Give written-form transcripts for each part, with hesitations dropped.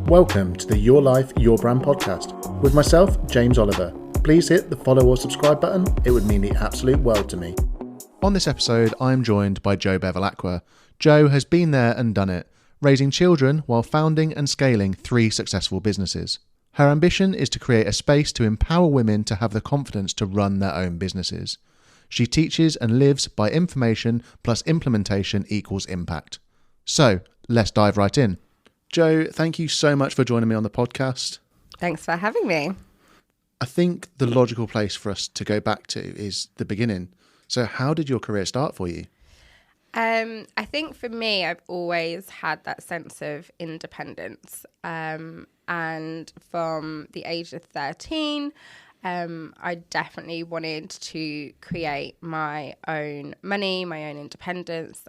Welcome to the Your Life, Your Brand podcast with myself, James Oliver. Please hit the follow or subscribe button. It would mean the absolute world to me. On this episode, I'm joined by Jo Bevilacqua. Jo has been there and done it, raising children while founding and scaling 3 successful businesses. Her ambition is to create a space to empower women to have the confidence to run their own businesses. She teaches and lives by information plus implementation equals impact. So, let's dive right in. Jo, thank you so much for joining me on the podcast. Thanks for having me. I think the logical place for us to go back to is the beginning. So how did your career start for you? I think for me, I've always had that sense of independence. And from the age of 13, I definitely wanted to create my own money, my own independence.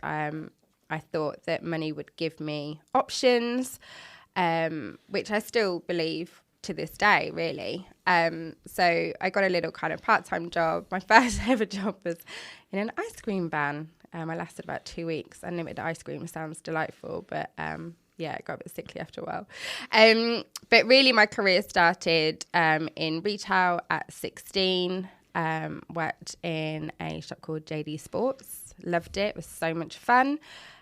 I thought that money would give me options, which I still believe to this day, really. So I got a little kind of part-time job. My first ever job was in an ice cream van. I lasted about 2 weeks. Unlimited ice cream sounds delightful, but it got a bit sickly after a while. But really my career started in retail at 16. Worked in a shop called JD Sports. Loved it. It was so much fun.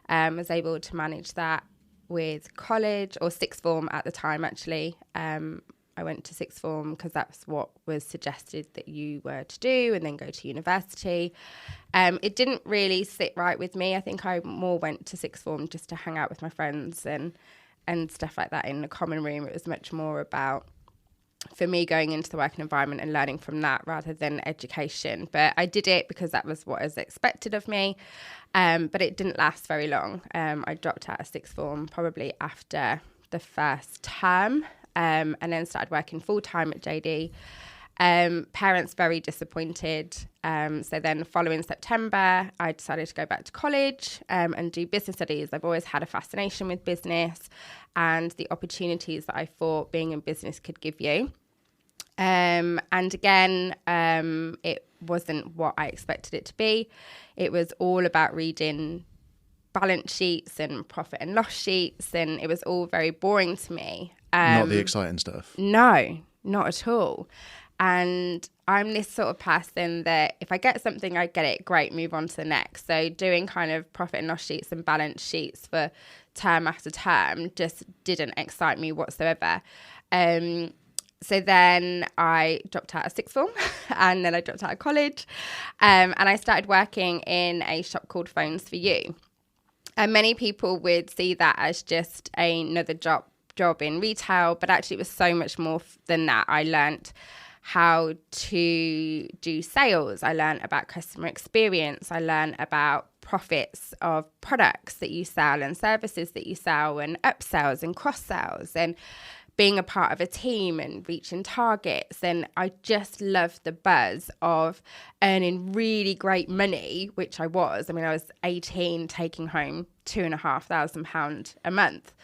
Was able to manage that with college, or sixth form at the time, actually. I went to sixth form because that's what was suggested that you were to do, and then go to university. It didn't really sit right with me. I think I more went to sixth form just to hang out with my friends and stuff like that in the common room. It was much more about, for me, going into the working environment and learning from that rather than education. But I did it because that was what was expected of me. But it didn't last very long. I dropped out of sixth form probably after the first term, and then started working full-time at JD. Parents very disappointed. So then following September, I decided to go back to college and do business studies. I've always had a fascination with business and the opportunities that I thought being in business could give you. And again, it wasn't what I expected it to be. It was all about reading balance sheets and profit and loss sheets, and it was all very boring to me. Not the exciting stuff. No, not at all. And I'm this sort of person that if I get something, I get it, great, move on to the next. So doing kind of profit and loss sheets and balance sheets for term after term just didn't excite me whatsoever. So then I dropped out of sixth form and then I dropped out of college, and I started working in a shop called Phones for You. And many people would see that as just another job in retail, but actually it was so much more than that. I learnt how to do sales. I learned about customer experience. I learned about profits of products that you sell and services that you sell, and upsells and cross sales, and being a part of a team and reaching targets. And I just loved the buzz of earning really great money, which I was. I mean, I was 18 taking home £2,500 a month.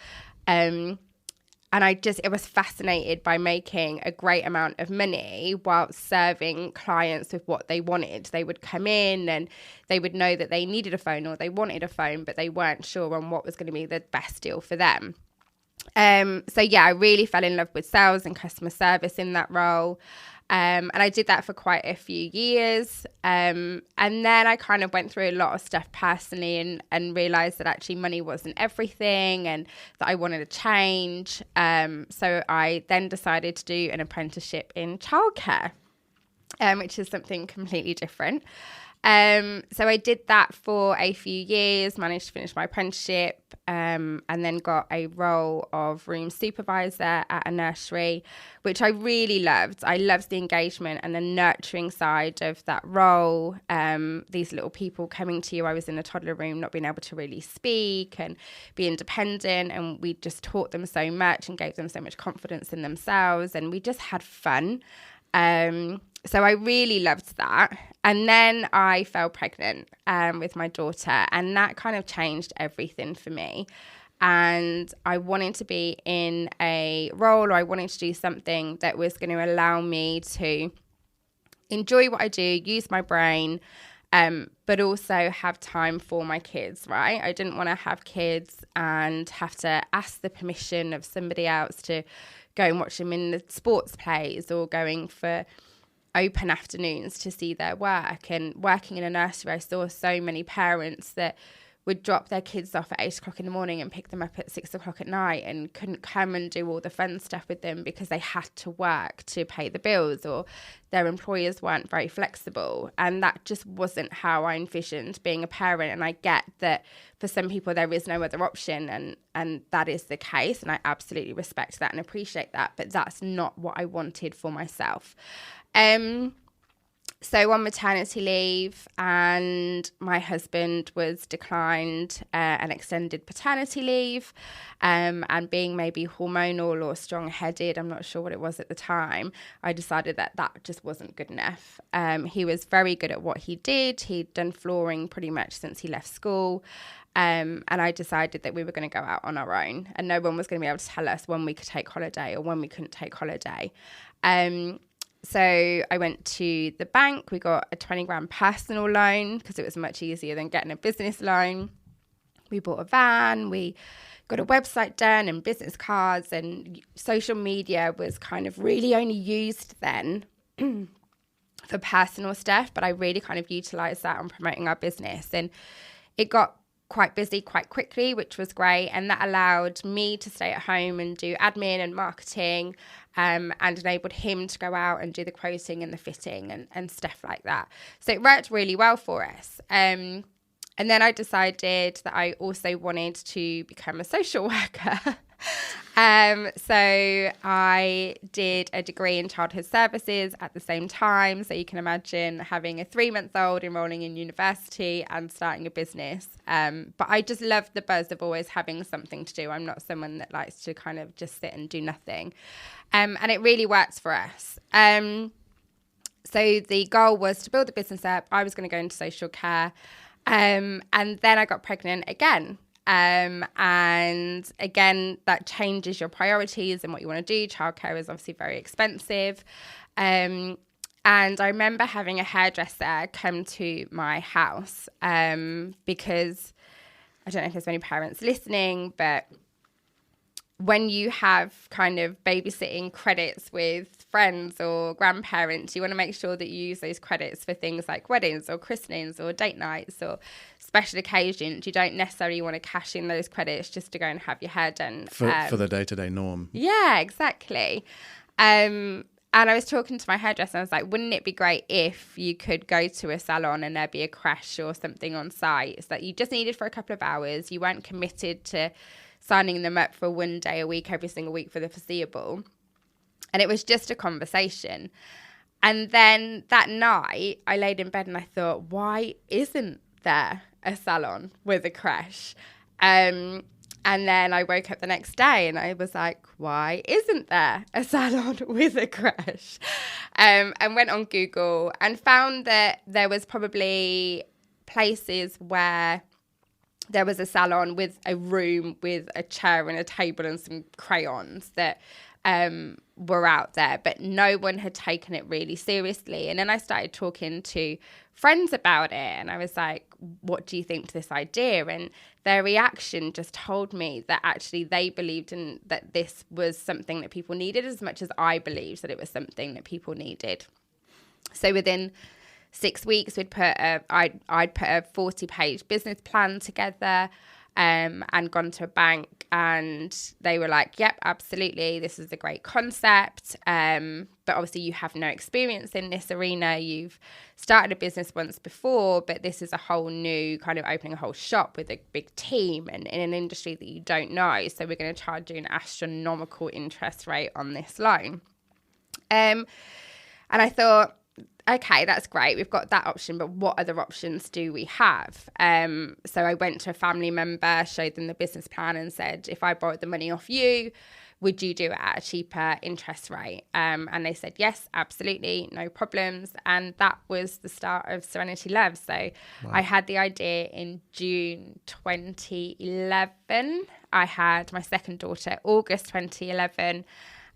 And I was fascinated by making a great amount of money while serving clients with what they wanted. They would come in and they would know that they needed a phone or they wanted a phone, but they weren't sure on what was going to be the best deal for them. I really fell in love with sales and customer service in that role. And I did that for quite a few years. And then I kind of went through a lot of stuff personally and realized that actually money wasn't everything and that I wanted to change. So I then decided to do an apprenticeship in childcare, which is something completely different. So I did that for a few years, managed to finish my apprenticeship, and then got a role of room supervisor at a nursery, which I really loved. I loved the engagement and the nurturing side of that role. These little people coming to you. I was in a toddler room, not being able to really speak and be independent. And we just taught them so much and gave them so much confidence in themselves. And we just had fun. So I really loved that. And then I fell pregnant with my daughter, and that kind of changed everything for me. And I wanted to be in a role, or I wanted to do something that was going to allow me to enjoy what I do, use my brain, but also have time for my kids, right? I didn't want to have kids and have to ask the permission of somebody else to go and watch them in the sports plays or going for open afternoons to see their work. And working in a nursery, I saw so many parents that would drop their kids off at 8 o'clock in the morning and pick them up at 6 o'clock at night and couldn't come and do all the fun stuff with them because they had to work to pay the bills, or their employers weren't very flexible. And that just wasn't how I envisioned being a parent. And I get that for some people there is no other option, and that is the case, and I absolutely respect that and appreciate that, but that's not what I wanted for myself. So on maternity leave, and my husband was declined an extended paternity leave, and being maybe hormonal or strong-headed, I'm not sure what it was at the time, I decided that just wasn't good enough. He was very good at what he did. He'd done flooring pretty much since he left school. And I decided that we were going to go out on our own, and no one was going to be able to tell us when we could take holiday or when we couldn't take holiday. So I went to the bank. We got a 20 grand personal loan because it was much easier than getting a business loan. We bought a van. We got a website done and business cards, and social media was kind of really only used then for personal stuff, but I really kind of utilized that on promoting our business. And it got quite busy quite quickly, which was great. And that allowed me to stay at home and do admin and marketing, and enabled him to go out and do the quoting and the fitting and stuff like that. So it worked really well for us. And then I decided that I also wanted to become a social worker. So I did a degree in childhood services at the same time. So you can imagine having a 3-month-old enrolling in university and starting a business. But I just love the buzz of always having something to do. I'm not someone that likes to kind of just sit and do nothing. And it really works for us. So the goal was to build the business up. I was going to go into social care. And then I got pregnant again. And again, that changes your priorities and what you want to do. Childcare is obviously very expensive. And I remember having a hairdresser come to my house, because I don't know if there's any parents listening, but when you have kind of babysitting credits with friends or grandparents, you want to make sure that you use those credits for things like weddings or christenings or date nights or special occasions. You don't necessarily want to cash in those credits just to go and have your hair done. For the day-to-day norm. Yeah, exactly. And I was talking to my hairdresser, and I was like, wouldn't it be great if you could go to a salon and there'd be a creche or something on site? It's that you just needed for a couple of hours. You weren't committed to signing them up for 1 day a week, every single week for the foreseeable. And it was just a conversation. And then that night, I laid in bed and I thought, why isn't there a salon with a creche? And then I woke up the next day and I was like, why isn't there a salon with a creche? And went on Google and found that there was probably places where there was a salon with a room with a chair and a table and some crayons that were out there, but no one had taken it really seriously. And then I started talking to friends about it, and I was like, what do you think to this idea? And their reaction just told me that actually they believed in that this was something that people needed as much as I believed that it was something that people needed. So within 6 weeks, I'd put a 40-page business plan together, and gone to a bank, and they were like, yep, absolutely, this is a great concept, but obviously you have no experience in this arena. You've started a business once before, but this is a whole new kind of opening a whole shop with a big team and in an industry that you don't know, so we're going to charge you an astronomical interest rate on this loan. And I thought, okay, that's great. We've got that option, but what other options do we have? So I went to a family member, showed them the business plan and said, if I borrowed the money off you, would you do it at a cheaper interest rate? And they said, yes, absolutely, no problems. And that was the start of Serenity Love. So wow. I had the idea in June 2011. I had my second daughter, August 2011.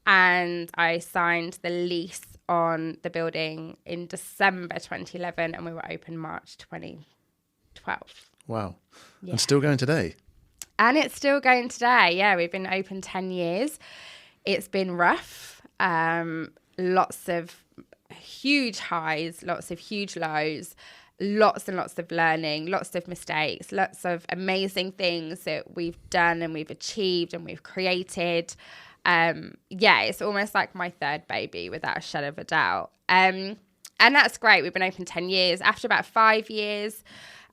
And I signed the lease on the building in December 2011 and we were open March 2012. Wow. Yeah. And still going today? And it's still going today. Yeah, we've been open 10 years. It's been rough. Lots of huge highs, lots of huge lows, lots and lots of learning, lots of mistakes, lots of amazing things that we've done and we've achieved and we've created. It's almost like my third baby without a shadow of a doubt. And that's great. We've been open 10 years. After about 5 years,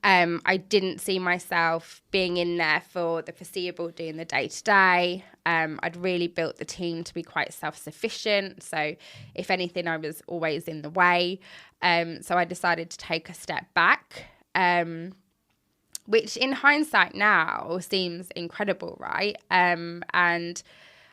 I didn't see myself being in there for the foreseeable, doing the day-to-day. I'd really built the team to be quite self-sufficient. So if anything, I was always in the way. So I decided to take a step back, which in hindsight now seems incredible, right? And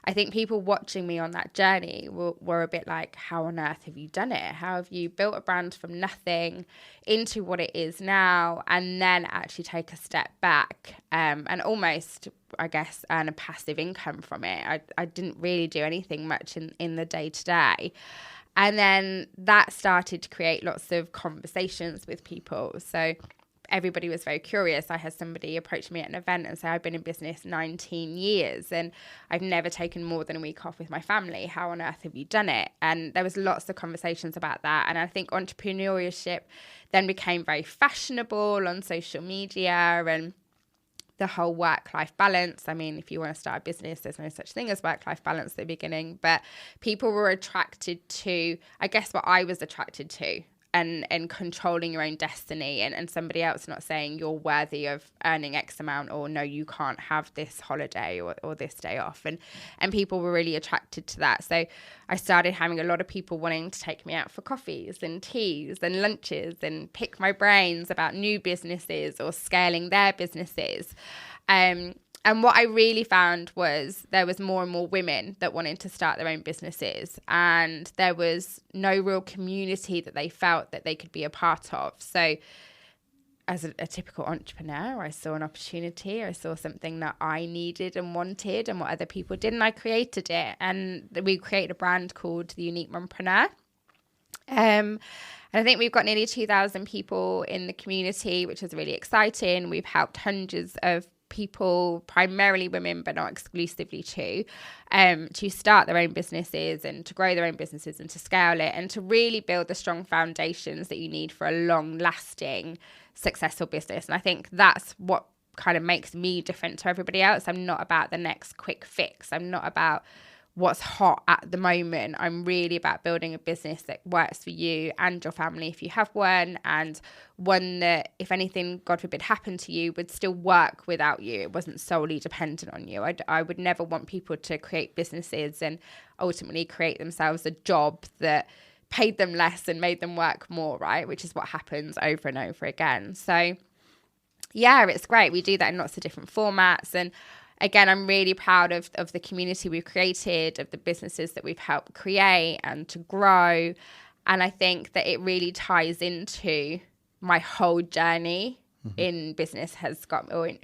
I think people watching me on that journey were a bit like, how on earth have you done it? How have you built a brand from nothing into what it is now and then actually take a step back and almost, I guess, earn a passive income from it? I didn't really do anything much in the day-to-day. And then that started to create lots of conversations with people. So everybody was very curious. I had somebody approach me at an event and say, I've been in business 19 years and I've never taken more than a week off with my family. How on earth have you done it? And there was lots of conversations about that. And I think entrepreneurship then became very fashionable on social media and the whole work-life balance. I mean, if you want to start a business, there's no such thing as work-life balance at the beginning. But people were attracted to, I guess, what I was attracted to. And controlling your own destiny and somebody else not saying you're worthy of earning X amount or no, you can't have this holiday or this day off. And people were really attracted to that. So I started having a lot of people wanting to take me out for coffees and teas and lunches and pick my brains about new businesses or scaling their businesses. And what I really found was there was more and more women that wanted to start their own businesses, and there was no real community that they felt that they could be a part of. So as a typical entrepreneur, I saw an opportunity. I saw something that I needed and wanted and what other people did, and I created it. And we created a brand called The Unique Mompreneur. And I think we've got nearly 2,000 people in the community, which is really exciting. We've helped hundreds of people, primarily women, but not exclusively to start their own businesses and to grow their own businesses and to scale it and to really build the strong foundations that you need for a long-lasting, successful business. And I think that's what kind of makes me different to everybody else. I'm not about the next quick fix. I'm not about what's hot at the moment. I'm really about building a business that works for you and your family if you have one, and one that, if anything, God forbid, happened to you, would still work without you. It wasn't solely dependent on you. I would never want people to create businesses and ultimately create themselves a job that paid them less and made them work more, right? Which is what happens over and over again. So yeah, it's great. We do that in lots of different formats. And again, I'm really proud of the community we've created, of the businesses that we've helped create and to grow. And I think that it really ties into my whole journey in business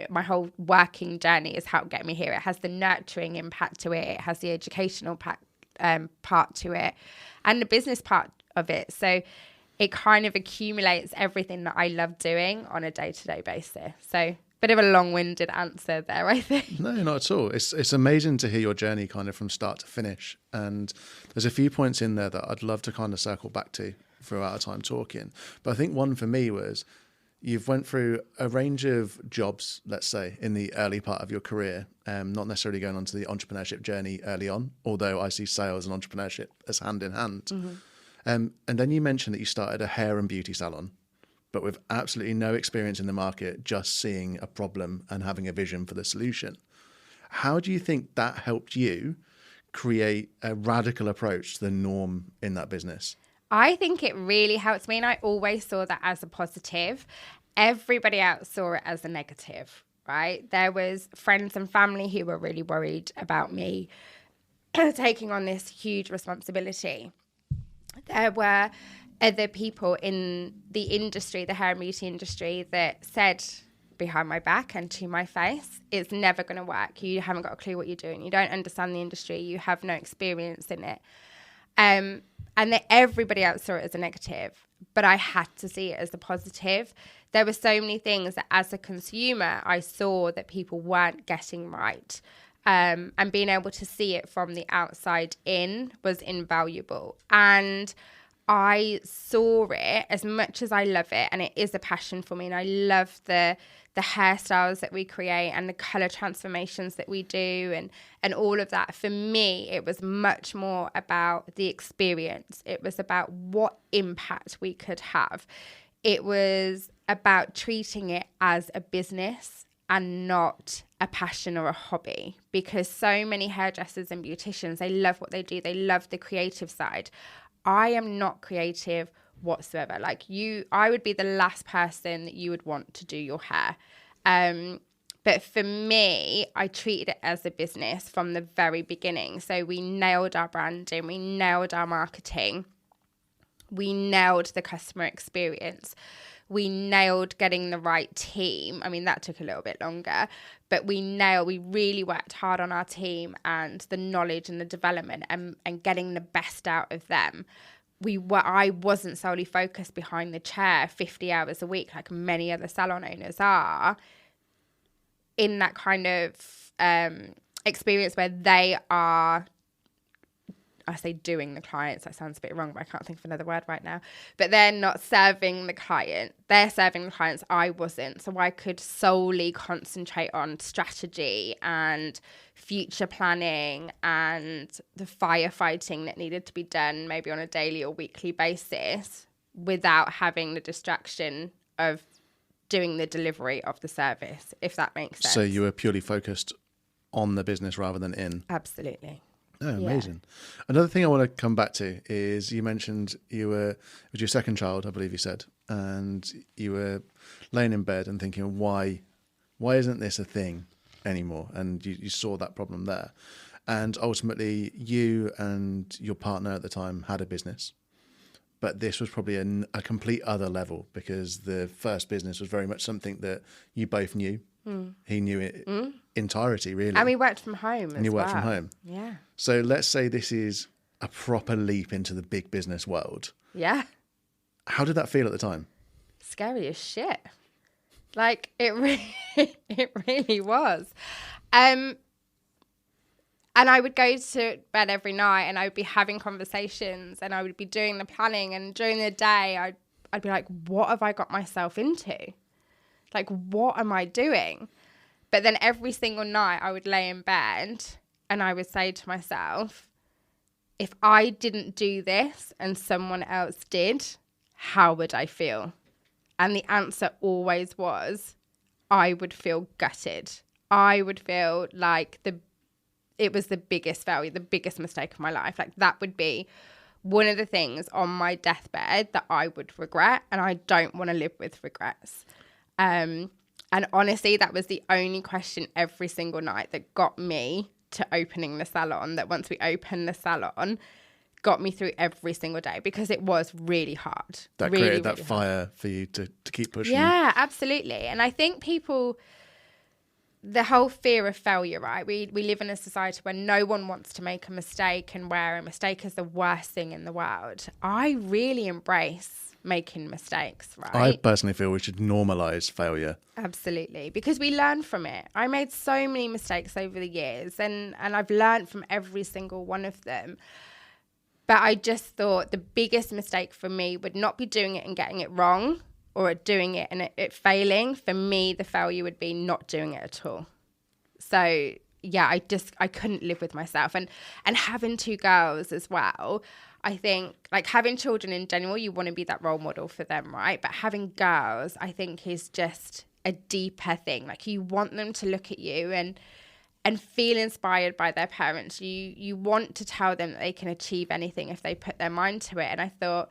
my whole working journey has helped get me here. It has the nurturing impact to it. It has the educational part to it and the business part of it. So it kind of accumulates everything that I love doing on a day-to-day basis. So bit of a long-winded answer there, I think. No, not at all. It's amazing to hear your journey kind of from start to finish. And there's a few points in there that I'd love to kind of circle back to throughout our time talking. But I think one for me was you've went through a range of jobs, let's say, in the early part of your career, not necessarily going on to the entrepreneurship journey early on, although I see sales and entrepreneurship as hand in hand. And then you mentioned that you started a hair and beauty salon, but with absolutely no experience in the market, just seeing a problem and having a vision for the solution. How do you think that helped you create a radical approach to the norm in that business? I think it really helped me, and I always saw that as a positive. Everybody else saw it as a negative, right? There was friends and family who were really worried about me taking on this huge responsibility. There were other people in the industry, the hair and beauty industry, that said behind my back and to my face, it's never going to work. You haven't got a clue what you're doing. You don't understand the industry. You have no experience in it. And that everybody else saw it as a negative, but I had to see it as a positive. There were so many things that as a consumer, I saw that people weren't getting right. And being able to see it from the outside in was invaluable. And I saw it, as much as I love it, and it is a passion for me, and I love the hairstyles that we create and the color transformations that we do and all of that. For me, it was much more about the experience. It was about what impact we could have. It was about treating it as a business and not a passion or a hobby, because so many hairdressers and beauticians, they love what they do. They love the creative side. I am not creative whatsoever. Like I would be the last person that you would want to do your hair. But for me, I treated it as a business from the very beginning. So we nailed our branding, we nailed our marketing, we nailed the customer experience, we nailed getting the right team. I mean, that took a little bit longer, but we really worked hard on our team and the knowledge and the development and getting the best out of them. I wasn't solely focused behind the chair 50 hours a week like many other salon owners are, in that kind of experience where they are, I say doing the clients, that sounds a bit wrong, but I can't think of another word right now. But they're not serving the client. They're serving the clients. I wasn't. So I could solely concentrate on strategy and future planning and the firefighting that needed to be done maybe on a daily or weekly basis without having the distraction of doing the delivery of the service, if that makes sense. So you were purely focused on the business rather than in? Absolutely. Oh, amazing. Yeah. Another thing I want to come back to is you mentioned it was your second child, I believe you said, and you were laying in bed and thinking, why isn't this a thing anymore? And you saw that problem there. And ultimately, you and your partner at the time had a business, but this was probably a complete other level, because the first business was very much something that you both knew. He knew it entirety, really. And we worked from home and you worked well. from home. Yeah. So let's say this is a proper leap into the big business world. Yeah. How did that feel at the time? Scary as shit. Like, it really was. And I would go to bed every night and I would be having conversations and I would be doing the planning, and during the day I'd be like, what have I got myself into? Like, what am I doing? But then every single night I would lay in bed and I would say to myself, if I didn't do this and someone else did, how would I feel? And the answer always was, I would feel gutted. I would feel like it was the biggest failure, the biggest mistake of my life. Like, that would be one of the things on my deathbed that I would regret, and I don't want to live with regrets. And honestly, that was the only question every single night that got me to opening the salon, that once we opened the salon, got me through every single day, because it was really hard. That really, created that really fire hard for you to keep pushing. Yeah, absolutely. And I think the whole fear of failure, right? We live in a society where no one wants to make a mistake, and where a mistake is the worst thing in the world. I really embrace making mistakes, right? I personally feel we should normalise failure. Absolutely, because we learn from it. I made so many mistakes over the years, and I've learned from every single one of them. But I just thought the biggest mistake for me would not be doing it and getting it wrong, or doing it and it failing. For me, the failure would be not doing it at all. So yeah, I couldn't live with myself. And having two girls as well, I think, like, having children in general, you want to be that role model for them, right? But having girls, I think, is just a deeper thing. Like, you want them to look at you and feel inspired by their parents. You want to tell them that they can achieve anything if they put their mind to it. And I thought,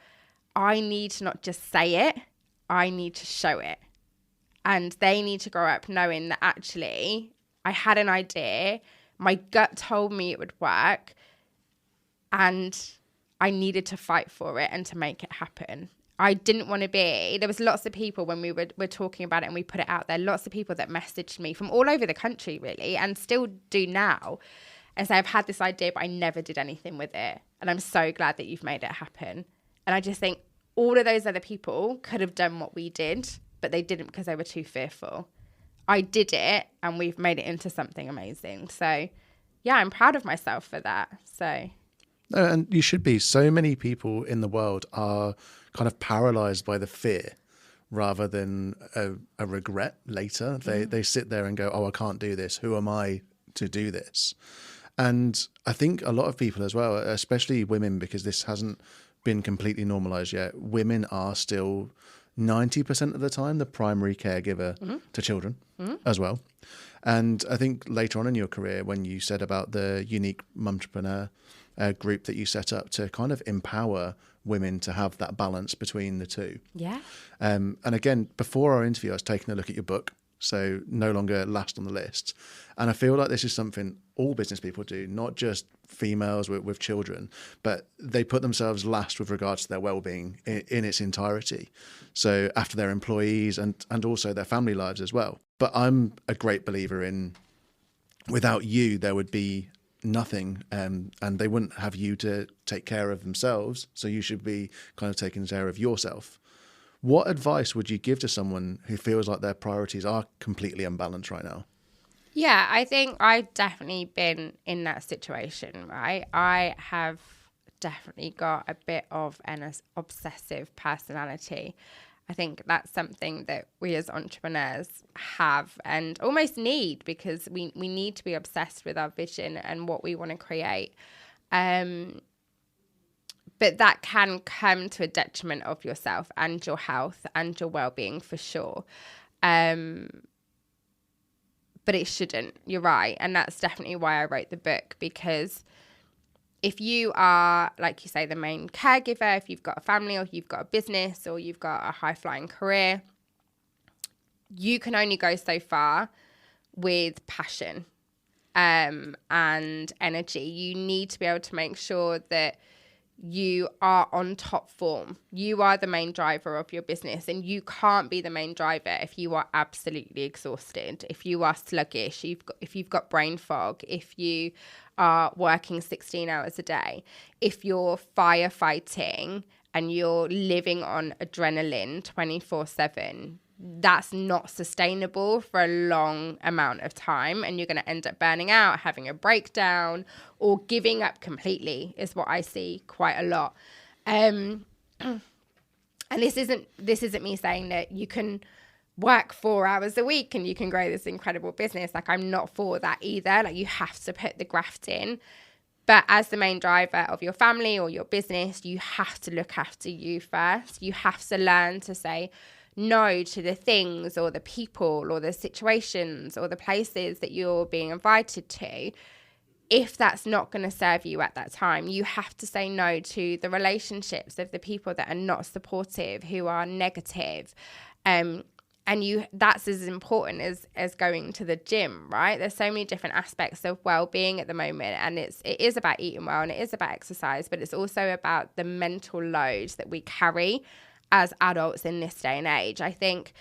I need to not just say it, I need to show it. And they need to grow up knowing that actually I had an idea, my gut told me it would work, and I needed to fight for it and to make it happen. I didn't want to be, there was lots of people when we were talking about it and we put it out there, lots of people that messaged me from all over the country, really, and still do now. and say, I've had this idea, but I never did anything with it. And I'm so glad that you've made it happen. And I just think all of those other people could have done what we did, but they didn't because they were too fearful. I did it and we've made it into something amazing. So yeah, I'm proud of myself for that. So. And you should be. So many people in the world are kind of paralyzed by the fear rather than a regret later. They sit there and go, oh, I can't do this. Who am I to do this? And I think a lot of people as well, especially women, because this hasn't been completely normalized yet, women are still 90% of the time the primary caregiver to children as well. And I think later on in your career, when you said about the unique Mumtrepreneur group that you set up to kind of empower women to have that balance between the two. Yeah. And again, before our interview, I was taking a look at your book, so no longer last on the list. And I feel like this is something all business people do, not just females with children, but they put themselves last with regards to their well-being in its entirety. So after their employees and also their family lives as well. But I'm a great believer in, without you, there would be nothing, and they wouldn't have you to take care of themselves. So you should be kind of taking care of yourself. What advice would you give to someone who feels like their priorities are completely unbalanced right now? Yeah, I think I've definitely been in that situation, right? I have definitely got a bit of an obsessive personality. I think that's something that we as entrepreneurs have and almost need, because we need to be obsessed with our vision and what we want to create. But that can come to a detriment of yourself and your health and your well-being for sure. But it shouldn't. You're right. And that's definitely why I wrote the book, because if you are, like you say, the main caregiver, if you've got a family or you've got a business or you've got a high-flying career, you can only go so far with passion and energy. You need to be able to make sure that you are on top form. You are the main driver of your business, and you can't be the main driver if you are absolutely exhausted, if you are sluggish, if you've got brain fog, if you are working 16 hours a day, if you're firefighting and you're living on adrenaline 24/7. That's not sustainable for a long amount of time, and you're going to end up burning out, having a breakdown, or giving up completely is what I see quite a lot. And this isn't me saying that you can work 4 hours a week and you can grow this incredible business. Like, I'm not for that either. Like, you have to put the graft in. But as the main driver of your family or your business, you have to look after you first. You have to learn to say no to the things or the people or the situations or the places that you're being invited to. If that's not going to serve you at that time, you have to say no to the relationships of the people that are not supportive, who are negative. That's as important as going to the gym, right? There's so many different aspects of well-being at the moment, and it is about eating well and it is about exercise, but it's also about the mental load that we carry as adults in this day and age. I think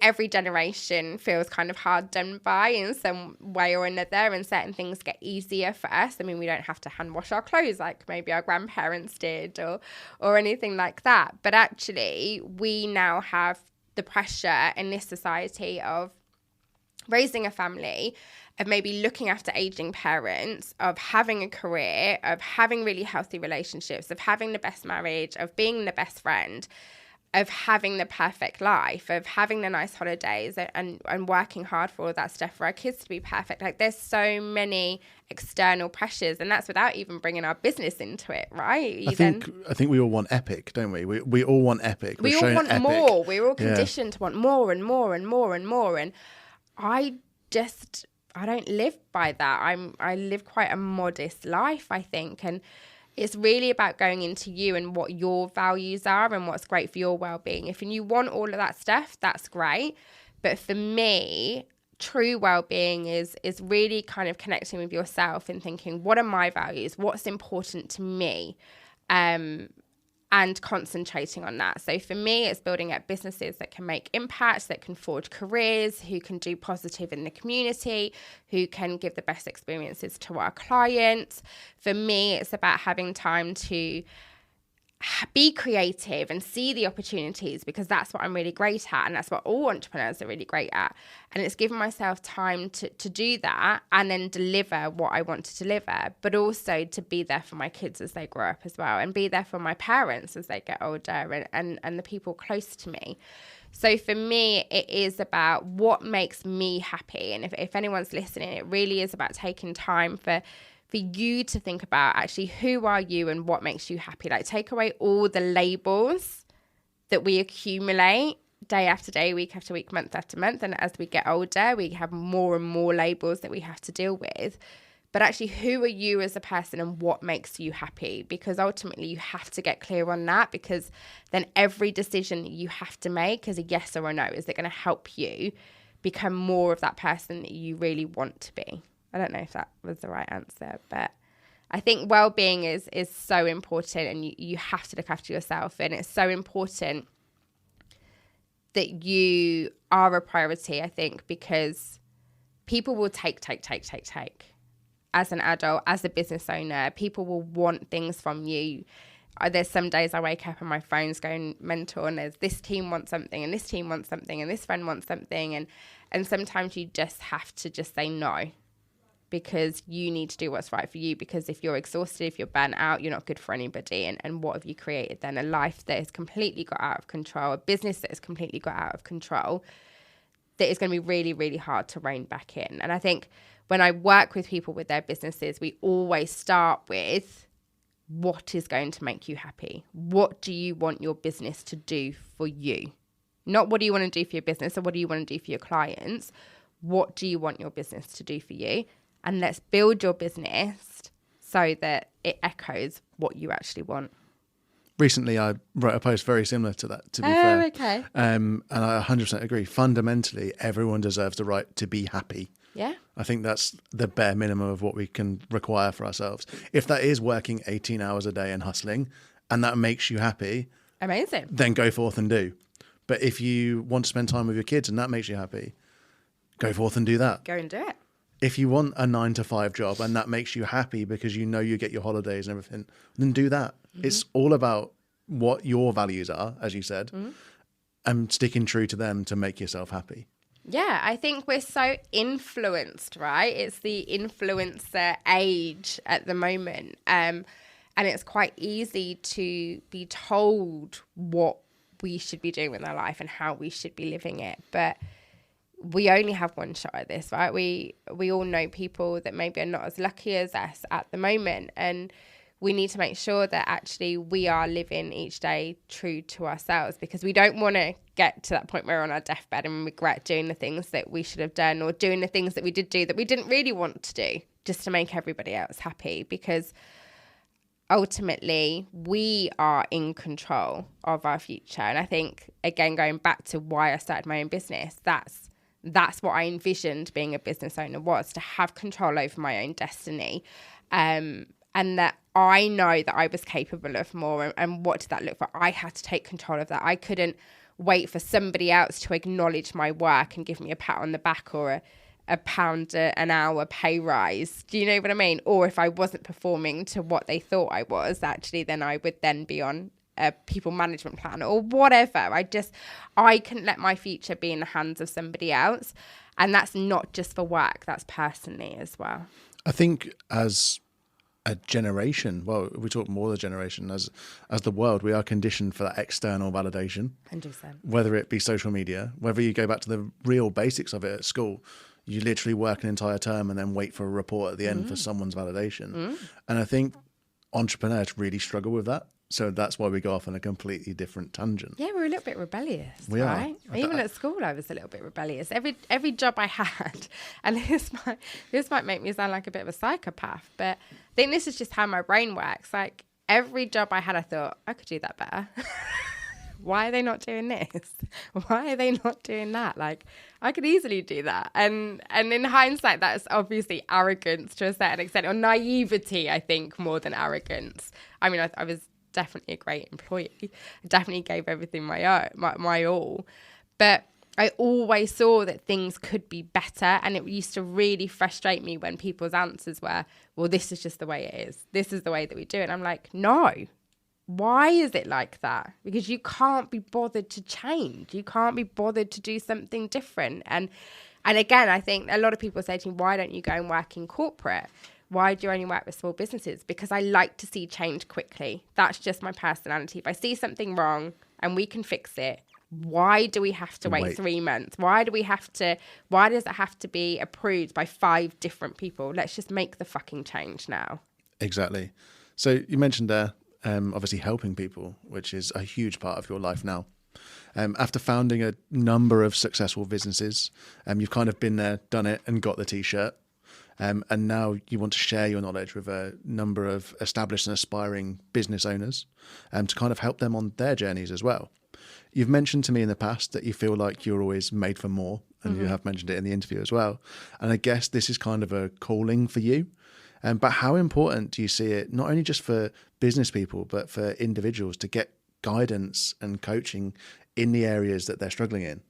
every generation feels kind of hard done by in some way or another, and certain things get easier for us. I mean, we don't have to hand wash our clothes like maybe our grandparents did or anything like that. But actually, we now have the pressure in this society of raising a family, of maybe looking after aging parents, of having a career, of having really healthy relationships, of having the best marriage, of being the best friend, of having the perfect life, of having the nice holidays, and working hard for all that stuff for our kids to be perfect. Like, there's so many external pressures, and that's without even bringing our business into it, right? I think we all want epic, don't we? We all want epic. We all want more. We're all conditioned to want more and more and more and more. And I don't live by that. I live quite a modest life, I think. And it's really about going into you and what your values are and what's great for your well-being. If you want all of that stuff, that's great. But for me, true well-being is really kind of connecting with yourself and thinking, what are my values? What's important to me? and concentrating on that. So for me, it's building up businesses that can make impacts, that can forge careers, who can do positive in the community, who can give the best experiences to our clients. For me, it's about having time to be creative and see the opportunities, because that's what I'm really great at, and that's what all entrepreneurs are really great at. And it's giving myself time to do that and then deliver what I want to deliver, but also to be there for my kids as they grow up as well, and be there for my parents as they get older, and the people close to me. So for me, it is about what makes me happy. And if anyone's listening, it really is about taking time for you to think about actually who are you and what makes you happy. Like, take away all the labels that we accumulate day after day, week after week, month after month. And as we get older, we have more and more labels that we have to deal with. But actually, who are you as a person and what makes you happy? Because ultimately you have to get clear on that, because then every decision that you have to make is a yes or a no. Is it going to help you become more of that person that you really want to be? I don't know if that was the right answer, but I think well-being is so important, and you have to look after yourself. And it's so important that you are a priority, I think, because people will take. As an adult, as a business owner, people will want things from you. There's some days I wake up and my phone's going mental, and there's this team wants something, and this team wants something, and this friend wants something. And sometimes you just have to just say no, because you need to do what's right for you. Because if you're exhausted, if you're burnt out, you're not good for anybody. And what have you created then? A life that is completely got out of control, a business that is completely got out of control, that is going to be really, really hard to rein back in. And I think when I work with people with their businesses, we always start with, what is going to make you happy? What do you want your business to do for you? Not what do you want to do for your business, or what do you want to do for your clients? What do you want your business to do for you? And let's build your business so that it echoes what you actually want. Recently, I wrote a post very similar to that, to be fair. Okay. And I 100% agree. Fundamentally, everyone deserves the right to be happy. Yeah. I think that's the bare minimum of what we can require for ourselves. If that is working 18 hours a day and hustling, and that makes you happy, amazing, then go forth and do. But if you want to spend time with your kids and that makes you happy, go forth and do that. Go and do it. If you want a 9-to-5 job and that makes you happy because you know you get your holidays and everything, then do that. Mm-hmm. It's all about what your values are, as you said, and sticking true to them to make yourself happy. Yeah, I think we're so influenced, right? It's the influencer age at the moment. And it's quite easy to be told what we should be doing with our life and how we should be living it. But we only have one shot at this, right? We all know people that maybe are not as lucky as us at the moment, and we need to make sure that actually we are living each day true to ourselves, because we don't want to get to that point where we're on our deathbed and regret doing the things that we should have done, or doing the things that we did do that we didn't really want to do just to make everybody else happy. Because ultimately we are in control of our future. And I think, again, going back to why I started my own business, that's what I envisioned being a business owner was, to have control over my own destiny. And that I know that I was capable of more. And what did that look for? I had to take control of that. I couldn't wait for somebody else to acknowledge my work and give me a pat on the back or a pound an hour pay rise. Do you know what I mean? Or if I wasn't performing to what they thought I was, actually, then I would then be on a people management plan or whatever. I couldn't let my future be in the hands of somebody else. And that's not just for work, that's personally as well. I think as a generation, well, we talk more the generation, as the world, we are conditioned for that external validation. 100%. Whether it be social media, whether you go back to the real basics of it at school, you literally work an entire term and then wait for a report at the end for someone's validation. And I think entrepreneurs really struggle with that. So that's why we go off on a completely different tangent. Yeah, we're a little bit rebellious, we right? are. Even at school, I was a little bit rebellious. Every job I had, and this might make me sound like a bit of a psychopath, but I think this is just how my brain works. Like, every job I had, I thought, I could do that better. Why are they not doing this? Why are they not doing that? Like, I could easily do that. And in hindsight, that's obviously arrogance to a certain extent, or naivety, I think, more than arrogance. I mean, I was definitely a great employee. I definitely gave everything my all. But I always saw that things could be better. And it used to really frustrate me when people's answers were, well, this is just the way it is. This is the way that we do it. And I'm like, no. Why is it like that? Because you can't be bothered to change. You can't be bothered to do something different. And again, I think a lot of people say to me, why don't you go and work in corporate? Why do you only work with small businesses? Because I like to see change quickly. That's just my personality. If I see something wrong and we can fix it, why do we have to wait 3 months? Why does it have to be approved by 5 different people? Let's just make the fucking change now. Exactly. So you mentioned there, obviously helping people, which is a huge part of your life now. After founding a number of successful businesses, you've kind of been there, done it, and got the t-shirt. And now you want to share your knowledge with a number of established and aspiring business owners to kind of help them on their journeys as well. You've mentioned to me in the past that you feel like you're always made for more, and you have mentioned it in the interview as well. And I guess this is kind of a calling for you. But how important do you see it, not only just for business people, but for individuals to get guidance and coaching in the areas that they're struggling in?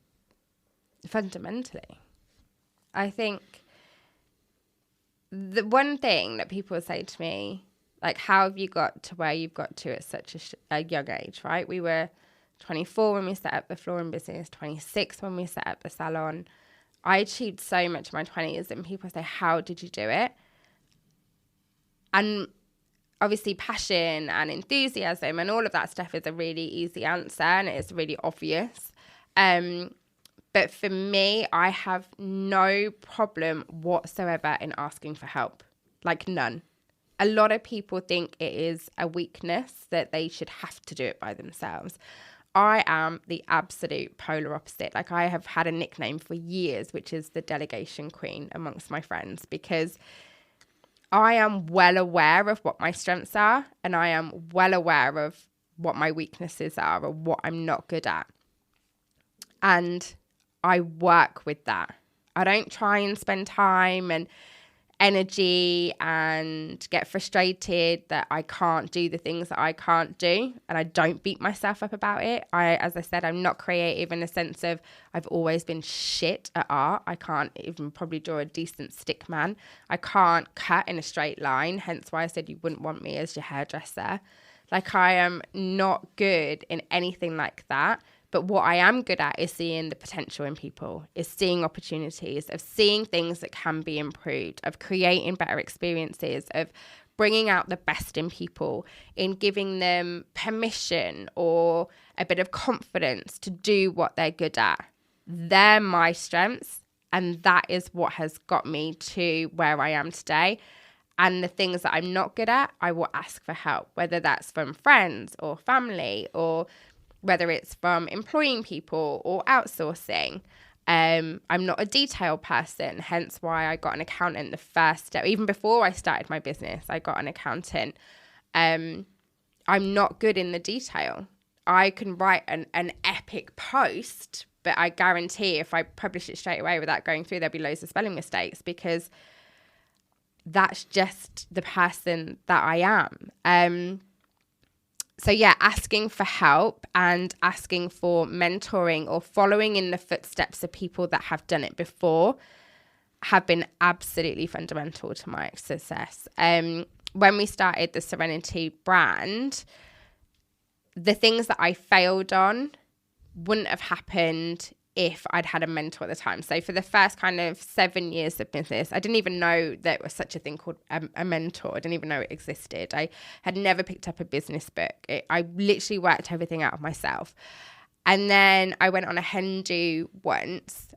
Fundamentally, I think the one thing that people say to me, like, how have you got to where you've got to at such a young age, right? We were 24 when we set up the flooring business, 26 when we set up the salon. I achieved so much in my 20s, and people say, how did you do it? And obviously passion and enthusiasm and all of that stuff is a really easy answer, and it's really obvious. But for me, I have no problem whatsoever in asking for help, like none. A lot of people think it is a weakness, that they should have to do it by themselves. I am the absolute polar opposite. Like, I have had a nickname for years, which is the delegation queen amongst my friends, because I am well aware of what my strengths are, and I am well aware of what my weaknesses are or what I'm not good at. And I work with that. I don't try and spend time and energy and get frustrated that I can't do the things that I can't do, and I don't beat myself up about it. As I said, I'm not creative in the sense of I've always been shit at art. I can't even probably draw a decent stick man. I can't cut in a straight line, hence why I said you wouldn't want me as your hairdresser. Like, I am not good in anything like that. But what I am good at is seeing the potential in people, is seeing opportunities, of seeing things that can be improved, of creating better experiences, of bringing out the best in people, in giving them permission or a bit of confidence to do what they're good at. They're my strengths, and that is what has got me to where I am today. And the things that I'm not good at, I will ask for help, whether that's from friends or family, or whether it's from employing people or outsourcing. I'm not a detail person, hence why I got an accountant the first step. Even before I started my business, I got an accountant. I'm not good in the detail. I can write an epic post, but I guarantee if I publish it straight away without going through, there'll be loads of spelling mistakes, because that's just the person that I am. So yeah, asking for help and asking for mentoring or following in the footsteps of people that have done it before have been absolutely fundamental to my success. When we started the Serenity brand, the things that I failed on wouldn't have happened if I'd had a mentor at the time. So for the first kind of 7 years of business, I didn't even know there was such a thing called a mentor. I didn't even know it existed. I had never picked up a business book. I literally worked everything out of myself. And then I went on a hen do once,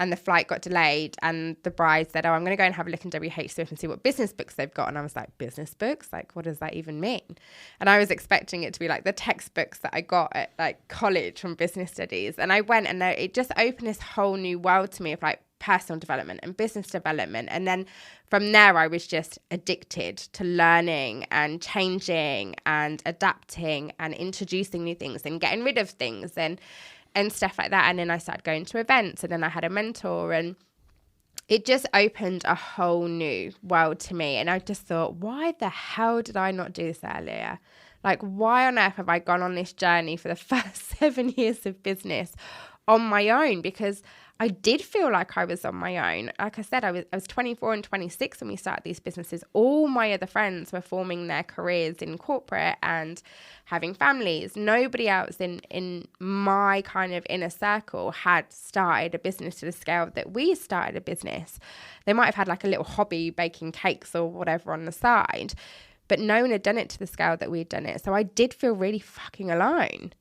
and the flight got delayed, and the bride said, I'm going to go and have a look in WH Smith and see what business books they've got. And I was like, business books? Like, what does that even mean? And I was expecting it to be like the textbooks that I got at like college from business studies. And I went, and it just opened this whole new world to me of like personal development and business development. And then from there, I was just addicted to learning and changing and adapting and introducing new things and getting rid of things and stuff like that. And then I started going to events, and then I had a mentor, and it just opened a whole new world to me. And I just thought, why the hell did I not do this earlier? Like, why on earth have I gone on this journey for the first 7 years of business on my own? Because I did feel like I was on my own. Like I said, I was 24 and 26 when we started these businesses. All my other friends were forming their careers in corporate and having families. Nobody else in my kind of inner circle had started a business to the scale that we started a business. They might have had like a little hobby, baking cakes or whatever on the side, but no one had done it to the scale that we'd done it. So I did feel really fucking alone.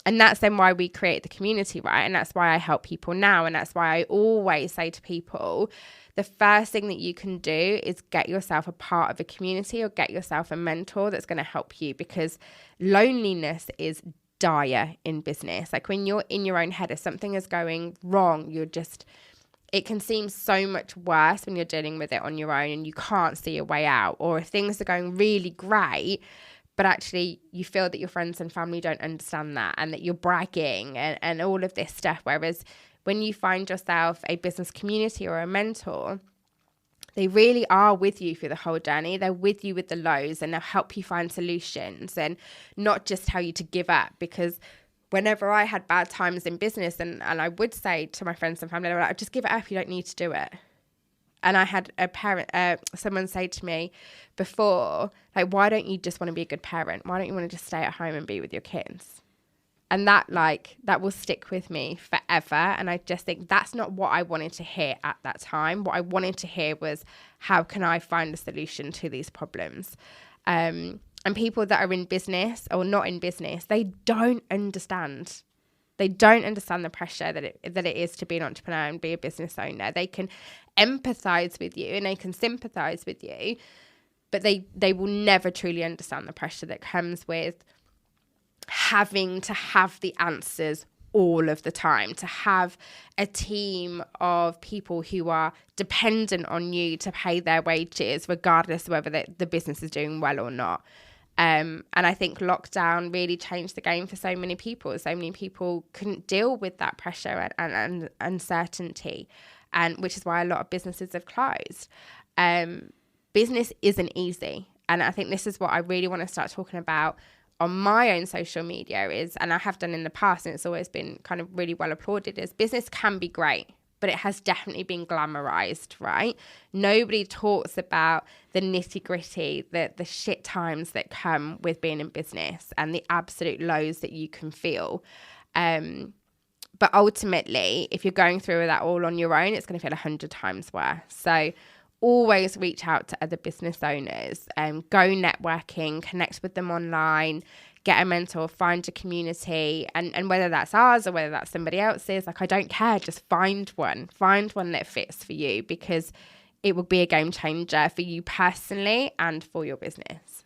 And that's then why we create the community, right? And that's why I help people now. And that's why I always say to people, the first thing that you can do is get yourself a part of a community or get yourself a mentor that's going to help you, because loneliness is dire in business. Like when you're in your own head, if something is going wrong, it can seem so much worse when you're dealing with it on your own and you can't see a way out. Or if things are going really great, but actually you feel that your friends and family don't understand that and that you're bragging and all of this stuff. Whereas when you find yourself a business community or a mentor, they really are with you through the whole journey. They're with you with the lows and they'll help you find solutions and not just tell you to give up. Because whenever I had bad times in business and I would say to my friends and family, they were like, just give it up, you don't need to do it. And I had someone say to me before, like, why don't you just want to be a good parent? Why don't you want to just stay at home and be with your kids? And that will stick with me forever. And I just think that's not what I wanted to hear at that time. What I wanted to hear was, how can I find a solution to these problems? And people that are in business or not in business, they don't understand. They don't understand the pressure that it is to be an entrepreneur and be a business owner. They can empathize with you and they can sympathize with you, but they will never truly understand the pressure that comes with having to have the answers all of the time, to have a team of people who are dependent on you to pay their wages, regardless of whether the business is doing well or not. And I think lockdown really changed the game for so many people. So many people couldn't deal with that pressure and uncertainty, and which is why a lot of businesses have closed. Business isn't easy. And I think this is what I really want to start talking about on my own social media and I have done in the past, and it's always been kind of really well applauded, is business can be great, but it has definitely been glamorized, right? Nobody talks about the nitty gritty, the shit times that come with being in business and the absolute lows that you can feel. But ultimately, if you're going through that all on your own, it's going to feel 100 times worse. So always reach out to other business owners and go networking, connect with them online, get a mentor, find a community, and whether that's ours or whether that's somebody else's, like, I don't care, just find one that fits for you, because it will be a game changer for you personally and for your business.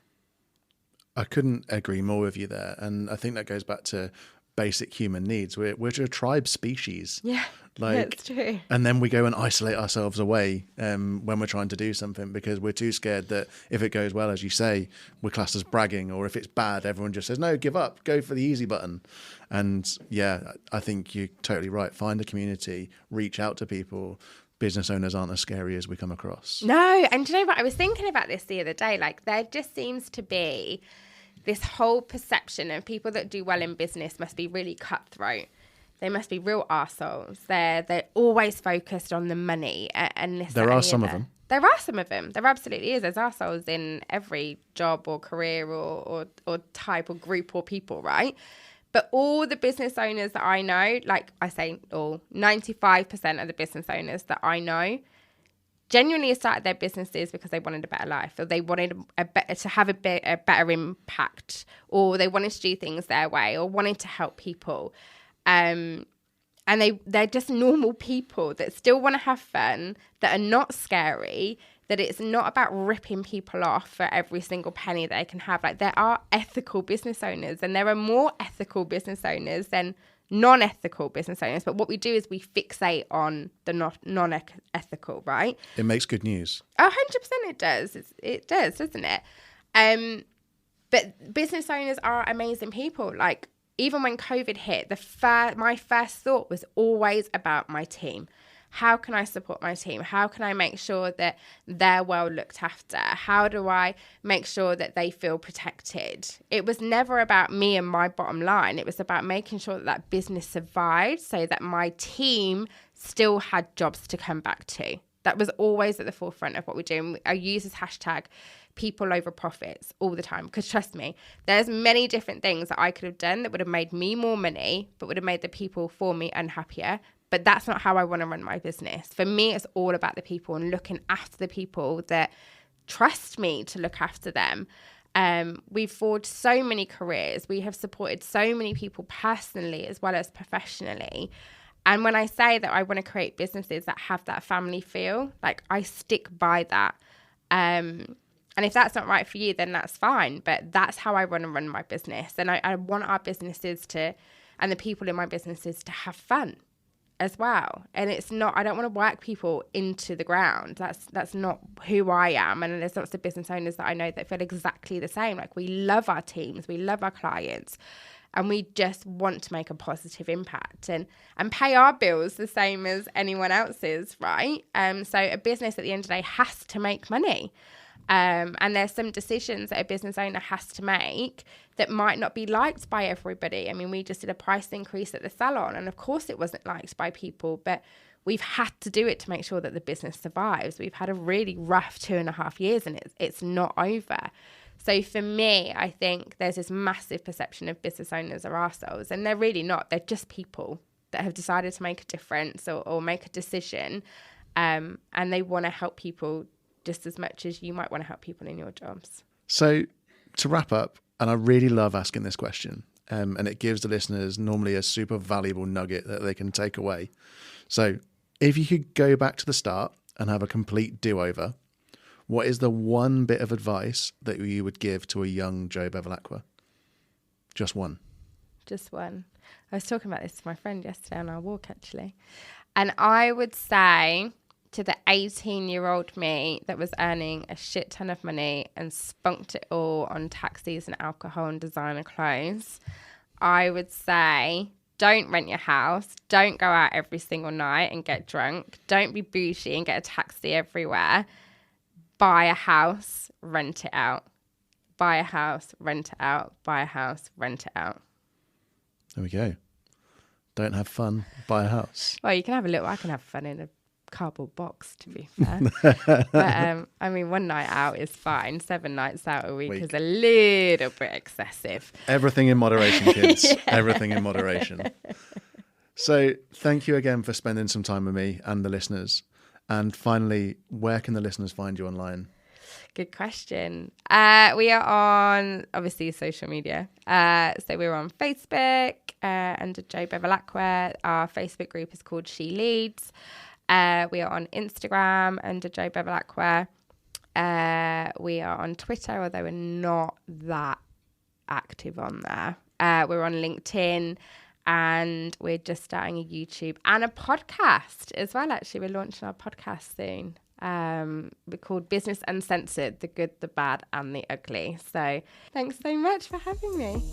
I couldn't agree more with you there. And I think that goes back to basic human needs. We're a tribe species. Yeah, that's true. And then we go and isolate ourselves away when we're trying to do something, because we're too scared that if it goes well, as you say, we're classed as bragging, or if it's bad, everyone just says, no, give up, go for the easy button. And yeah, I think you're totally right. Find a community, reach out to people. Business owners aren't as scary as we come across. No, and do you know what? I was thinking about this the other day. Like, there just seems to be this whole perception of people that do well in business must be really cutthroat. They must be real arseholes. They're always focused on the money and this. There are some of them. There are some of them. There absolutely is. There's arseholes in every job or career or type or group or people, right? But all the business owners that I know, like I say, all 95% of the business owners that I know, genuinely started their businesses because they wanted a better life, or they wanted to have a better impact, or they wanted to do things their way, or wanted to help people. And they're just normal people that still want to have fun, that are not scary, that it's not about ripping people off for every single penny they can have. Like, there are ethical business owners, and there are more ethical business owners than non-ethical business owners. But what we do is we fixate on the non-ethical, right? It makes good news. 100% it does. It does, doesn't it? But business owners are amazing people. Like, even when COVID hit, my first thought was always about my team. how can I support my team? How can I make sure that they're well looked after? How do I make sure that they feel protected? It was never about me and my bottom line. It was about making sure that that business survived so that my team still had jobs to come back to. That was always at the forefront of what we're doing. I use this hashtag people over profits all the time, because trust me, there's many different things that I could have done that would have made me more money, but would have made the people for me unhappier. But that's not how I want to run my business. For me, it's all about the people and looking after the people that trust me to look after them. We've forged so many careers. We have supported so many people personally as well as professionally. And when I say that I want to create businesses that have that family feel, like, I stick by that. And if that's not right for you, then that's fine. But that's how I want to run my business. And I want our businesses to, and the people in my businesses, to have fun as well. And it's not, I don't want to work people into the ground. That's not who I am. And there's lots of business owners that I know that feel exactly the same. Like, we love our teams, we love our clients, and we just want to make a positive impact and pay our bills the same as anyone else's, right? So a business at the end of the day has to make money. And there's some decisions that a business owner has to make that might not be liked by everybody. I mean, we just did a price increase at the salon, and of course it wasn't liked by people, but we've had to do it to make sure that the business survives. We've had a really rough 2.5 years, and it's not over. So for me, I think there's this massive perception of business owners are arseholes, and they're really not. They're just people that have decided to make a difference or make a decision, and they want to help people just as much as you might want to help people in your jobs. So to wrap up, and I really love asking this question, and it gives the listeners normally a super valuable nugget that they can take away. So if you could go back to the start and have a complete do-over, what is the one bit of advice that you would give to a young Jo Bevilacqua? Just one. Just one. I was talking about this to my friend yesterday on our walk, actually. And I would say to the 18-year-old me that was earning a shit ton of money and spunked it all on taxis and alcohol and designer clothes, I would say, don't rent your house. Don't go out every single night and get drunk. Don't be bougie and get a taxi everywhere. Buy a house, rent it out. Buy a house, rent it out. Buy a house, rent it out. There we go. Don't have fun, buy a house. Well, you can have I can have fun in a cardboard box, to be fair. But I mean, one night out is fine. 7 nights out a week is a little bit excessive. Everything in moderation, kids. Yeah. Everything in moderation. So thank you again for spending some time with me and the listeners. And finally, where can the listeners find you online? Good question. We are on, obviously, social media. So we're on Facebook under Jo Bevilacqua. Our Facebook group is called She Leads. We are on Instagram under Jo Bevilacqua. We are on Twitter, although we're not that active on there. We're on LinkedIn. And we're just starting a YouTube and a podcast as well, actually. We're launching our podcast soon. We're called Business Uncensored, the good, the bad, and the ugly. So thanks so much for having me.